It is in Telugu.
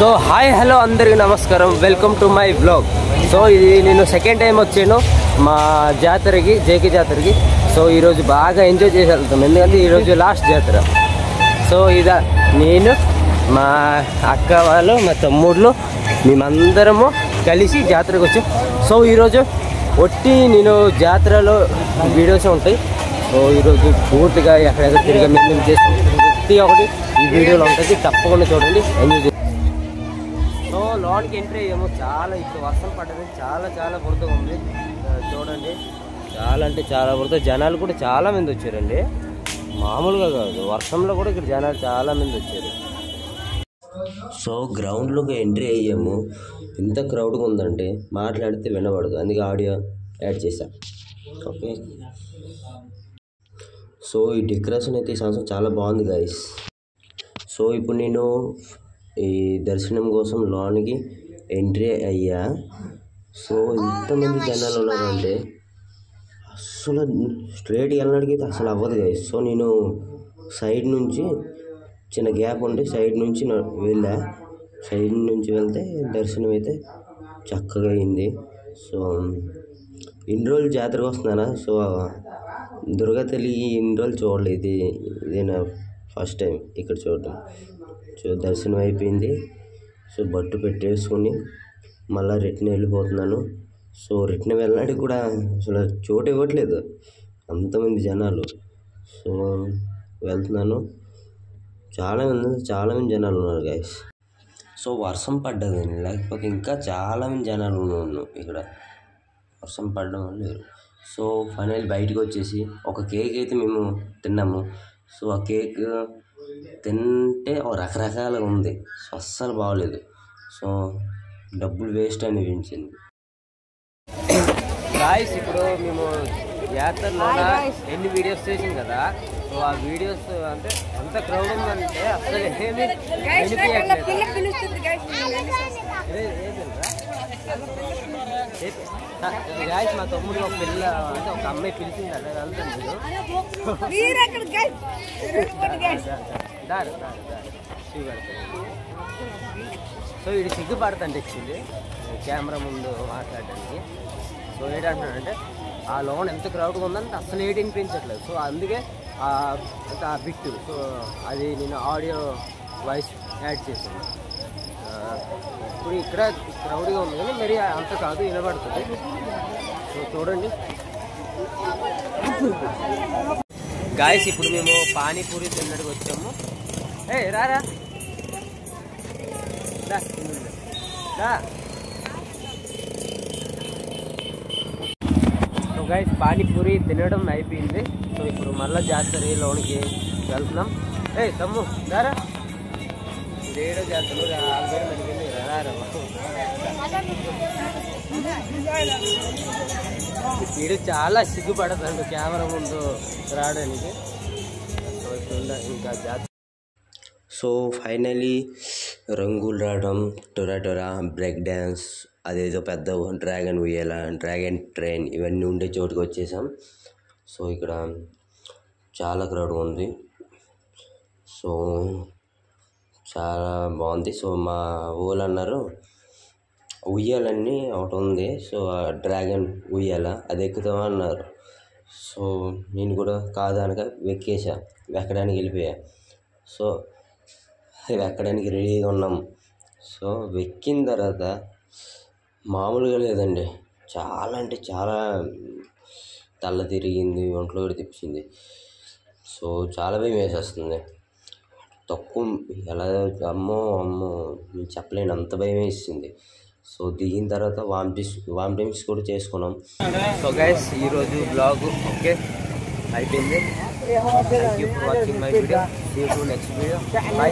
సో హాయ్ హలో అందరికీ నమస్కారం, welcome to my blog. So ఇది నేను సెకండ్ టైం వచ్చాను మా జాతరకి, జేకే జాతరకి. సో ఈరోజు బాగా ఎంజాయ్ చేసి వెళ్తాం, ఎందుకంటే ఈరోజు లాస్ట్ జాతర. సో ఇదా నేను, మా అక్క వాళ్ళు, మా తమ్ముళ్ళు, మేమందరము కలిసి జాతరకు వచ్చాం. సో ఈరోజు నేను జాతరలో వీడియోస్ ఉంటాయి. సో ఈరోజు పూర్తిగా ఎక్కడెక్కడ తిరిగి మేము చేసుకుంటాం, ప్రతి ఒక్కటి ఈ వీడియోలో ఉంటుంది, తప్పకుండా చూడండి, ఎంజాయ్ చేయండి. సో లోన్కి ఎంట్రీ అయ్యాము. చాలా ఇప్పుడు వర్షం పడ్డది, చాలా బురదగా ఉంది. చూడండి, చాలా అంటే చాలా బురద. జనాలు కూడా చాలా మంది వచ్చారండి, మామూలుగా కాదు, వర్షంలో కూడా ఇక్కడ జనాలు చాలా మంది వచ్చారు. సో గ్రౌండ్లోకి ఎంట్రీ అయ్యాము. ఎంత క్రౌడ్గా ఉందంటే మాట్లాడితే వినబడదు, అందుకే ఆడియో యాడ్ చేశా. ఓకే, సో ఈ డెకరేషన్ అయితే ఈ సంవత్సరం చాలా బాగుంది గైస్. సో ఇప్పుడు నేను ఈ దర్శనం కోసం లోనికి ఎంట్రీ అయ్యా. సో ఎంతమంది జనాలు ఉన్నారంటే అసలు స్ట్రైట్ వెళ్ళడానికి అయితే అసలు అవ్వదు గైస్. సో నేను సైడ్ నుంచి చిన్న గ్యాప్ ఉంటే సైడ్ నుంచి వెళ్ళా. సైడ్ నుంచి వెళ్తే దర్శనం అయితే చక్కగా అయింది. సో ఇన్ని రోజులు జాతరకు వస్తున్నానా, సో దుర్గా తల్లి ఇన్ని రోజులు చూడలేదు, ఇదే నా ఫస్ట్ టైం ఇక్కడ చూడటం. సో దర్శనం అయిపోయింది. సో బట్టు పెట్టేసుకొని మళ్ళీ రిటర్న్ వెళ్ళిపోతున్నాను. సో రిటర్న్ వెళ్ళడానికి కూడా అసలు చోటు ఇవ్వట్లేదు, అంతమంది జనాలు. సో వెళ్తున్నాను, చాలామంది జనాలు ఉన్నారు గైస్. సో వర్షం పడ్డదండి, లేకపోతే ఇంకా చాలామంది జనాలు ఉన్నారు ఇక్కడ. వర్షం పడడం వల్ల. సో ఫైనల్ బయటకు వచ్చేసి ఒక కేక్ అయితే మేము తిన్నాము. సో ఆ కేక్ తింటే రకరకాలుగా ఉంది, సో అస్సలు బాగోలేదు. సో డబ్బులు వేస్ట్ అనిపించింది గాయ్స్. ఇప్పుడు మేము యాత్రలో ఎన్ని వీడియోస్ చేసాం కదా, సో ఆ వీడియోస్ అంటే ఎంత క్రౌడ్ ఉందంటే అసలు ఏమి గాయ్స్. మా తమ్ముడు ఒక పిల్ల అంటే ఒక అమ్మాయి పిలిచింది, అదే వెళ్తాను సో ఇది సిగ్గుపడతాను తెచ్చింది కెమెరా ముందు మాట్లాడడానికి. సో ఏంటంటున్నాడంటే ఆ లోన్ ఎంత క్రౌడ్గా ఉందంటే అసలు ఏటి వినిపించట్లేదు. సో అందుకే ఆ బిట్టు, సో అది నేను ఆడియో వాయిస్ యాడ్ చేశాను. ఇప్పుడు ఇక్కడ క్రౌడ్గా ఉంది కానీ మరి అంత కాదు, వినబడుతుంది. సో చూడండి గాయస్, ఇప్పుడు మేము పానీపూరి తిన్నట్టుకు వచ్చాము. రారా సో గాయస్, పానీపూరి తినడం అయిపోయింది. సో ఇప్పుడు మళ్ళీ జాతర లోనికి వెళ్తున్నాం. తమ్ము రారా, రేడో జాతర ఆల్రెడీ అడిగింది, రారా. వీడు చాలా సిగ్గుపడతాడు కెమెరా ముందు రావడానికి. సో ఇప్పుడు ఇంకా జాతర. సో ఫైనలీ రంగులు రావడం, టొరా బ్రేక్ డ్యాన్స్, అదేదో పెద్ద డ్రాగన్ ఉయ్యాల, డ్రాగన్ ట్రైన్, ఇవన్నీ ఉండే చోటుకి వచ్చేసాం. సో ఇక్కడ చాలా క్రౌడ్ ఉంది, సో చాలా బాగుంది. సో మా ఊళ్ళు అన్నారు ఉయ్యాలన్నీ ఒకటి ఉంది, సో డ్రాగన్ ఉయ్యాల అది ఎక్కుతామా అన్నారు. సో నేను కూడా కాదనక ఎక్కడానికి వెళ్ళిపోయా. సో ఎక్కడానికి రెడీగా ఉన్నాం. సో ఎక్కిన తర్వాత మామూలుగా లేదండి, చాలా అంటే చాలా తల్ల తిరిగింది, ఒంట్లో కూడా తిప్పించింది. సో చాలా భయం వేసేస్తుంది, తక్కువ ఎలా అమ్మో నేను చెప్పలేను, అంత భయం వేసింది. సో దిగిన తర్వాత వామిటింగ్స్ కూడా చేసుకున్నాం. సో గైస్, ఈరోజు బ్లాగ్ ఓకే అయిపోయింది. Thank you for watching my video. See you next video. By.